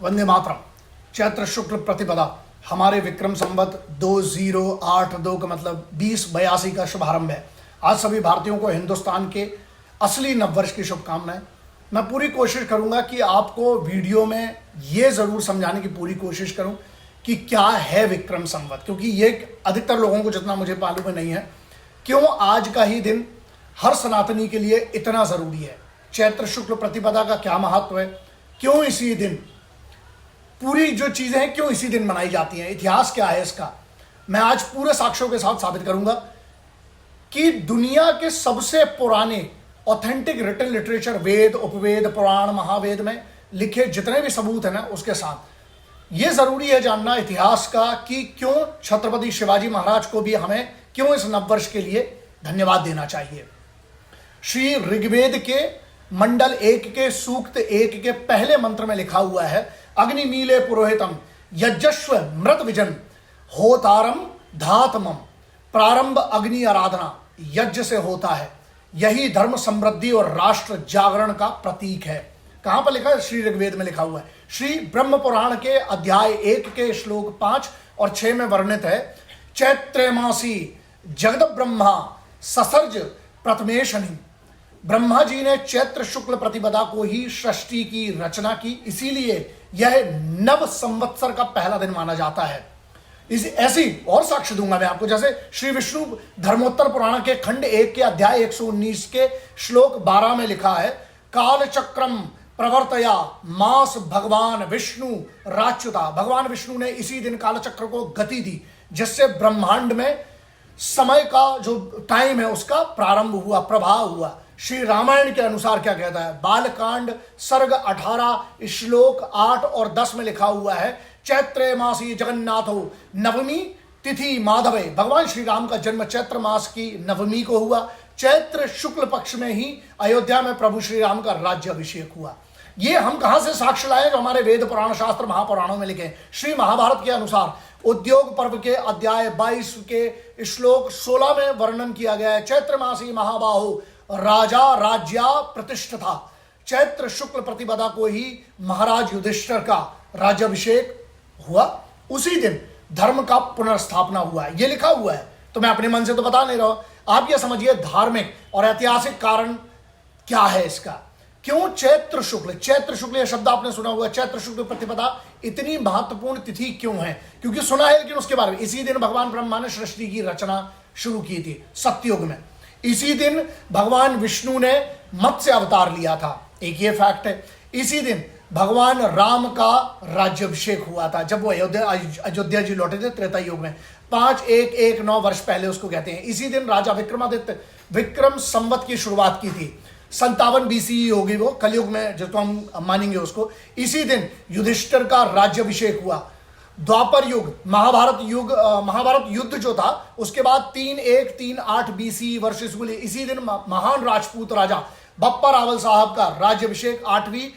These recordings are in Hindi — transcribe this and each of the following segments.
वंदे मातरम। चैत्र शुक्ल प्रतिपदा हमारे विक्रम संवत 2082 का मतलब 2082 का शुभारंभ है। आज सभी भारतीयों को हिंदुस्तान के असली नववर्ष की शुभकामनाएं। मैं पूरी कोशिश करूंगा कि आपको वीडियो में ये जरूर समझाने की पूरी कोशिश करूं कि क्या है विक्रम संवत, क्योंकि ये अधिकतर लोगों को जितना मुझे मालूम है नहीं है। क्यों आज का ही दिन हर सनातनी के लिए इतना जरूरी है? चैत्र शुक्ल प्रतिपदा का क्या महत्व है? क्यों इसी दिन पूरी जो चीजें हैं क्यों इसी दिन मनाई जाती हैं? इतिहास क्या है इसका? मैं आज पूरे साक्ष्यों के साथ साबित करूंगा कि दुनिया के सबसे पुराने ऑथेंटिक रिटन लिटरेचर, वेद, उपवेद, पुराण, महावेद में लिखे जितने भी सबूत है ना, उसके साथ यह जरूरी है जानना इतिहास का कि क्यों छत्रपति शिवाजी महाराज को भी हमें क्यों इस नववर्ष के लिए धन्यवाद देना चाहिए। श्री ऋग्वेद के मंडल 1 के सूक्त 1 के पहले मंत्र में लिखा हुआ है, अग्निमीले पुरोहितम यजस्व मृत विजन होतारम धातमम। प्रारंभ अग्नि आराधना यज्ञ से होता है, यही धर्म समृद्धि और राष्ट्र जागरण का प्रतीक है। कहां पर लिखा है? श्री ऋग्वेद में लिखा हुआ है। श्री ब्रह्म पुराण के अध्याय 1 के श्लोक 5 और 6 में वर्णित है, चैत्र मासी जगद ब्रह्मा ससर्ज प्रथमेशनि। ब्रह्मा जी ने चैत्र शुक्ल प्रतिपदा को ही सृष्टि की रचना की, इसीलिए यह नव संवत्सर का पहला दिन माना जाता है। इस ऐसी और साक्ष्य दूंगा मैं आपको, जैसे श्री विष्णु धर्मोत्तर पुराण के खंड 1 के अध्याय 119 के श्लोक 12 में लिखा है, काल चक्रम प्रवर्तया मास भगवान विष्णु राच्युता। भगवान विष्णु ने इसी दिन काल चक्र को गति दी, जिससे ब्रह्मांड में समय का जो टाइम है उसका प्रारंभ हुआ, प्रभाव हुआ। श्री रामायण के अनुसार क्या कहता है? बालकांड सर्ग 18 श्लोक 8 और 10 में लिखा हुआ है, चैत्रे मासी जगन्नाथो नवमी तिथि माधवे। भगवान श्री राम का जन्म चैत्र मास की नवमी को हुआ। चैत्र शुक्ल पक्ष में ही अयोध्या में प्रभु श्री राम का राज्य अभिषेक हुआ। ये हम कहां से साक्ष्य लाए? जो हमारे वेद पुराण शास्त्र महापुराणों में लिखे। श्री महाभारत के अनुसार उद्योग पर्व के अध्याय 22 के श्लोक 16 में वर्णन किया गया है, चैत्र मासी महाबाहु राजा राज्या प्रतिष्ठिता। चैत्र शुक्ल प्रतिपदा को ही महाराज युधिष्ठिर का राज्याभिषेक हुआ, उसी दिन धर्म का पुनर्स्थापना हुआ है, ये लिखा हुआ है। तो मैं अपने मन से तो बता नहीं रहा हूं, आप ये समझिए धार्मिक और ऐतिहासिक कारण क्या है इसका। क्यों चैत्र शुक्ल? चैत्र शुक्ल यह शब्द आपने सुना हुआ, चैत्र शुक्ल प्रतिपदा इतनी महत्वपूर्ण तिथि क्यों है? क्योंकि सुना है, लेकिन उसके बारे में इसी दिन भगवान ब्रह्मा ने सृष्टि की रचना शुरू की थी सत्ययुग में। इसी दिन भगवान विष्णु ने मत्स्य अवतार लिया था, एक ये फैक्ट है। इसी दिन भगवान राम का राज्याभिषेक हुआ था, जब वो अयोध्या जी लौटे थे त्रेता युग में। 5119 वर्ष पहले उसको कहते हैं। इसी दिन राजा विक्रमादित्य विक्रम संवत की शुरुआत की थी। 57 BCE होगी वो, कलयुग में जिसको हम मानेंगे उसको। इसी दिन युधिष्ठिर का राज्याभिषेक हुआ। द्वापर युग, महाभारत युद्ध जो था उसके बाद 3138 BCE वर्ष इसी दिन महान राजपूत राजा बप्पा रावल साहब का राज्याभिषेक 8वीं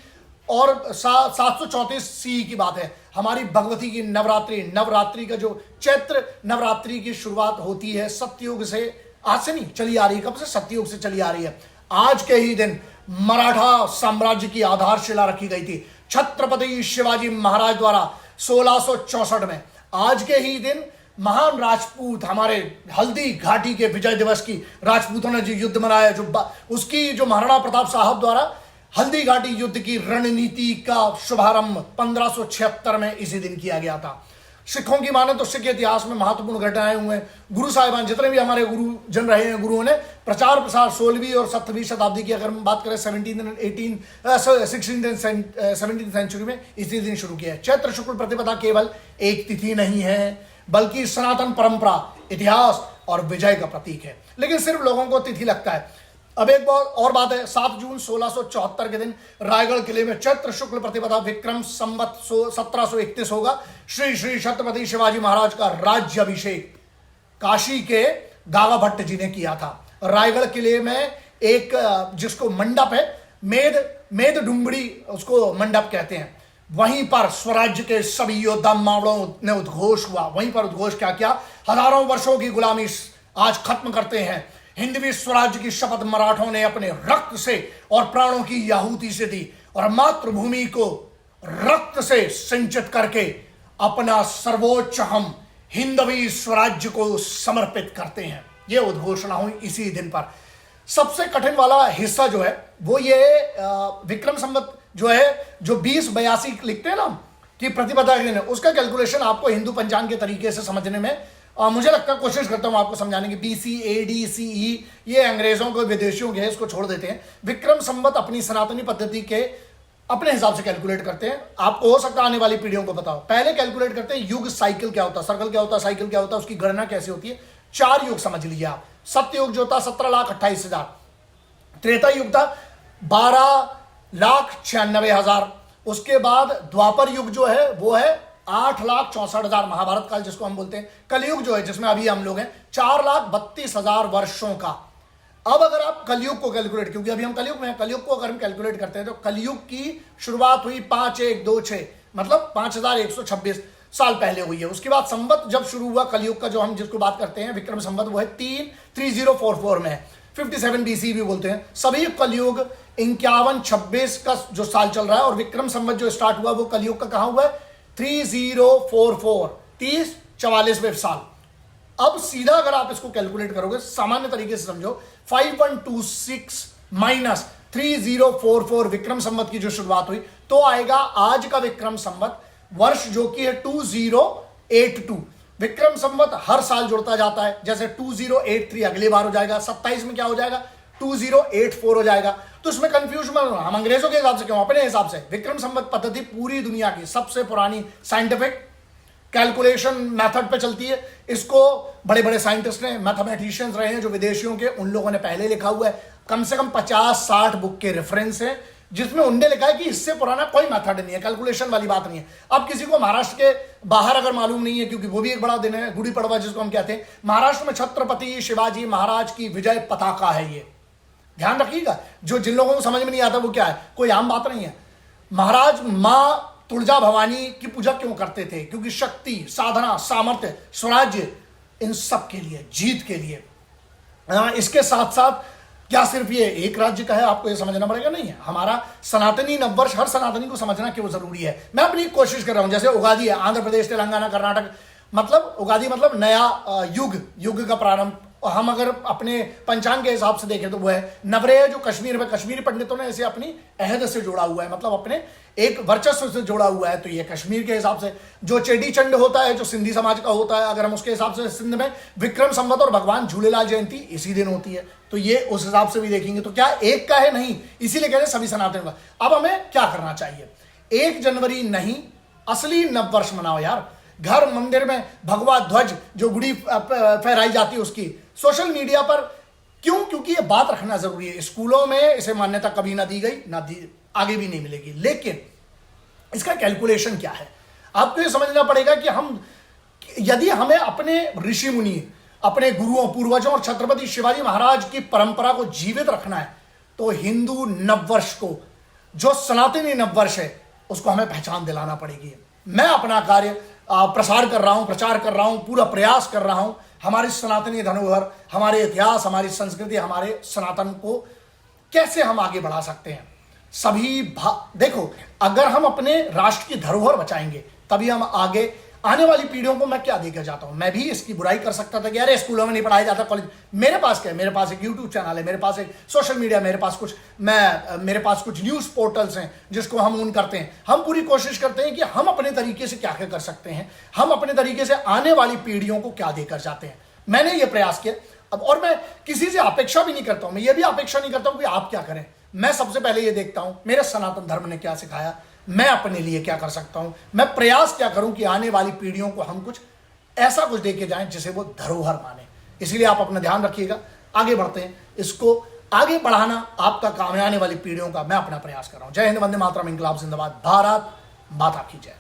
और 734 CE की बात है। हमारी भगवती की नवरात्रि का जो चैत्र नवरात्रि की शुरुआत होती है सत्ययुग से, आज से नहीं चली आ रही है, कब से? सत्ययुग से चली आ रही है। आज के ही दिन मराठा साम्राज्य की आधारशिला रखी गई थी छत्रपति शिवाजी महाराज द्वारा 1664 में। आज के ही दिन महान राजपूत, हमारे हल्दी घाटी के विजय दिवस की राजपूतों ने जो युद्ध मनाया, उसकी जो महाराणा प्रताप साहब द्वारा हल्दी घाटी युद्ध की रणनीति का शुभारंभ 1576 में इसी दिन किया गया था। सिखों की माने तो सिख इतिहास में महत्वपूर्ण घटनाएं हुए हैं। गुरु साहिबान जितने भी हमारे गुरु जन रहे हैं, गुरुओं ने प्रचार प्रसार 16वीं और 17वीं शताब्दी की अगर हम बात करें 17th सेंचुरी में इसी दिन शुरू किया है। चैत्र शुक्ल प्रतिपदा केवल एक तिथि नहीं है, बल्कि सनातन परंपरा, इतिहास और विजय का प्रतीक है। लेकिन सिर्फ लोगों को तिथि लगता है। अब एक और बात है, 7 जून 1674 के दिन रायगढ़ किले में चैत्र शुक्ल प्रतिपदा विक्रम संवत 1731 होगा। श्री श्री छत्रपति शिवाजी महाराज का राज्याभिषेक काशी के गागा भट्ट जी ने किया था। रायगढ़ किले में एक जिसको मंडप है, मेद डुंगड़ी उसको मंडप कहते हैं, वहीं पर स्वराज्य के सभी योद्धा मावड़ों ने उद्घोष हुआ। वहीं पर उद्घोष क्या किया? हजारों वर्षों की गुलामी आज खत्म करते हैं। हिंदवी स्वराज्य की शपथ मराठों ने अपने रक्त से और प्राणों की आहुति से दी और मातृभूमि को रक्त से सिंचित करके अपना सर्वोच्च हम हिंदवी स्वराज्य को समर्पित करते हैं। यह उद्घोषणा हुई इसी दिन पर। सबसे कठिन वाला हिस्सा जो है वो ये विक्रम संवत जो है, जो 2082 लिखते हैं ना कि प्रतिपदा के दिन, उसका कैलकुलेशन आपको हिंदू पंचांग के तरीके से समझने में मुझे लगता है, कोशिश करता हूं आपको समझाने की। BC AD CE ये अंग्रेजों को, विदेशियों के, इसको छोड़ देते हैं। विक्रम संवत अपनी सनातनी पद्धति के अपने हिसाब से कैलकुलेट करते हैं। आपको हो सकता है आने वाली पीढ़ियों को बताओ। पहले कैलकुलेट करते हैं युग, साइकिल क्या होता है, सर्कल क्या होता है, साइकिल क्या होता है, उसकी गणना कैसे होती है। 4 युग समझ लीजिए आप। सत्य युग जो था 17,28,000, त्रेता युग था 12,96,000, उसके बाद द्वापर युग जो है वो है 8,64,000, महाभारत काल जिसको हम बोलते हैं। कलयुग जो है जिसमें अभी हम लोग हैं 4,32,000 वर्षों का। अब अगर आप कलयुग को कैलकुलेट, क्योंकि अभी हम कलयुग में हैं, कलयुग को अगर हम कैलकुलेट करते हैं तो कलयुग की शुरुआत हुई 5126, मतलब 5126 साल पहले हुई है। उसके बाद संवत जब शुरू हुआ कलयुग का, जो हम जिसको बात करते हैं विक्रम संवत, वो है 3044 में है। 57 BC भी बोलते हैं। सभी कलयुग 5126 का जो साल चल रहा है, और विक्रम संवत जो स्टार्ट हुआ वो कलयुग का कहां हुआ है 3044, 3044वें साल। अब सीधा अगर आप इसको कैलकुलेट करोगे सामान्य तरीके से समझो, 5126 माइनस 3044 विक्रम संवत की जो शुरुआत हुई, तो आएगा आज का विक्रम संवत वर्ष जो कि है 2082। विक्रम संवत हर साल जुड़ता जाता है। जैसे 2083 अगली बार हो जाएगा, 27 में क्या हो जाएगा 2084 हो जाएगा। तो इसमें कंफ्यूज मत होना, हम अंग्रेजों के हिसाब से क्यों, अपने हिसाब से। विक्रम संवत पद्धति पूरी दुनिया की सबसे पुरानी साइंटिफिक कैलकुलेशन मेथड पे चलती है। इसको बड़े बड़े साइंटिस्ट ने, मैथमेटिशियंस रहे हैं जो विदेशियों के, उन लोगों ने पहले लिखा हुआ है। कम से कम 50-60 बुक के रेफरेंस है जिसमें उनने लिखा है कि इससे पुराना कोई मेथड नहीं है, कैलकुलेशन वाली बात नहीं है। अब किसी को महाराष्ट्र के बाहर अगर मालूम नहीं है, क्योंकि वो भी एक बड़ा दिन है, गुड़ी पड़वा जिसको हम कहते हैं, महाराष्ट्र में छत्रपति शिवाजी महाराज की विजय पताका है। ये ध्यान रखिएगा, जो जिन लोगों को समझ में नहीं आता वो क्या है, कोई आम बात नहीं है। महाराज मां तुलजा भवानी की पूजा क्यों करते थे? क्योंकि शक्ति, साधना, सामर्थ्य, स्वराज्य, इन सब के लिए, जीत के लिए। इसके साथ साथ क्या सिर्फ ये एक राज्य का है, आपको ये समझना पड़ेगा, नहीं है। हमारा सनातनी नववर्ष हर सनातनी को समझना क्यों जरूरी है, मैं अपनी कोशिश कर रहा हूं। जैसे उगादी है, आंध्र प्रदेश, तेलंगाना, कर्नाटक, मतलब उगादी मतलब नया युग का प्रारंभ। हम अगर अपने पंचांग के हिसाब से देखें तो वो है नवरेह, जो कश्मीर में कश्मीरी पंडितों ने इसे अपनी अहद से जोड़ा हुआ है, मतलब अपने एक वर्चस्व से जोड़ा हुआ है, तो ये कश्मीर के हिसाब से। जो चेटी चंड होता है, जो सिंधी समाज का होता है, अगर हम उसके हिसाब से, सिंध में विक्रम संवत और भगवान झूलेलाल जयंती इसी दिन होती है, तो ये उस हिसाब से भी देखेंगे। तो क्या एक का है? नहीं, इसीलिए कह रहे हैं सभी सनातन का। अब हमें क्या करना चाहिए? 1 जनवरी नहीं, असली नववर्ष मनाओ यार। घर मंदिर में भगवा ध्वज जो गुड़ी फहराई जाती है उसकी सोशल मीडिया पर क्यों? क्योंकि ये बात रखना जरूरी है। स्कूलों में इसे मान्यता कभी ना दी गई, ना दी, आगे भी नहीं मिलेगी। लेकिन इसका कैलकुलेशन क्या है, आपको ये समझना पड़ेगा कि हम, यदि हमें अपने ऋषि मुनि, अपने गुरुओं, पूर्वजों और छत्रपति शिवाजी महाराज की परंपरा को जीवित रखना है, तो हिंदू नववर्ष को, जो सनातनी नववर्ष है, उसको हमें पहचान दिलाना पड़ेगी। मैं अपना कार्य प्रसार कर रहा हूं, प्रचार कर रहा हूं, पूरा प्रयास कर रहा हूं। हमारी सनातनी धरोहर, हमारे इतिहास, हमारी संस्कृति, हमारे सनातन को कैसे हम आगे बढ़ा सकते हैं। सभी देखो, अगर हम अपने राष्ट्र की धरोहर बचाएंगे तभी हम आगे आने वाली पीढ़ियों को, मैं क्या देकर जाता हूं। मैं भी इसकी बुराई कर सकता था कि अरे स्कूलों में नहीं पढ़ाया जाता, कॉलेज। मेरे पास क्या है? मेरे पास एक यूट्यूब चैनल है, मेरे पास एक सोशल मीडिया, मेरे पास कुछ न्यूज पोर्टल्स हैं जिसको हम ऑन करते हैं। हम पूरी कोशिश करते हैं कि हम अपने तरीके से क्या क्या कर सकते हैं, हम अपने तरीके से आने वाली पीढ़ियों को क्या देकर जाते हैं। मैंने ये प्रयास किया। अब और मैं किसी से अपेक्षा भी नहीं करता हूं, मैं ये भी अपेक्षा नहीं करता हूं कि आप क्या करें। मैं सबसे पहले ये देखता हूं मेरे सनातन धर्म ने क्या सिखाया, मैं अपने लिए क्या कर सकता हूं, मैं प्रयास क्या करूं कि आने वाली पीढ़ियों को हम कुछ ऐसा कुछ देके जाएं जिसे वो धरोहर माने। इसलिए आप अपना ध्यान रखिएगा, आगे बढ़ते हैं। इसको आगे बढ़ाना आपका काम है, आने वाली पीढ़ियों का। मैं अपना प्रयास कर रहा हूं। जय हिंद, वंदे मातरम, इंकलाब जिंदाबाद, भारत माता की जय।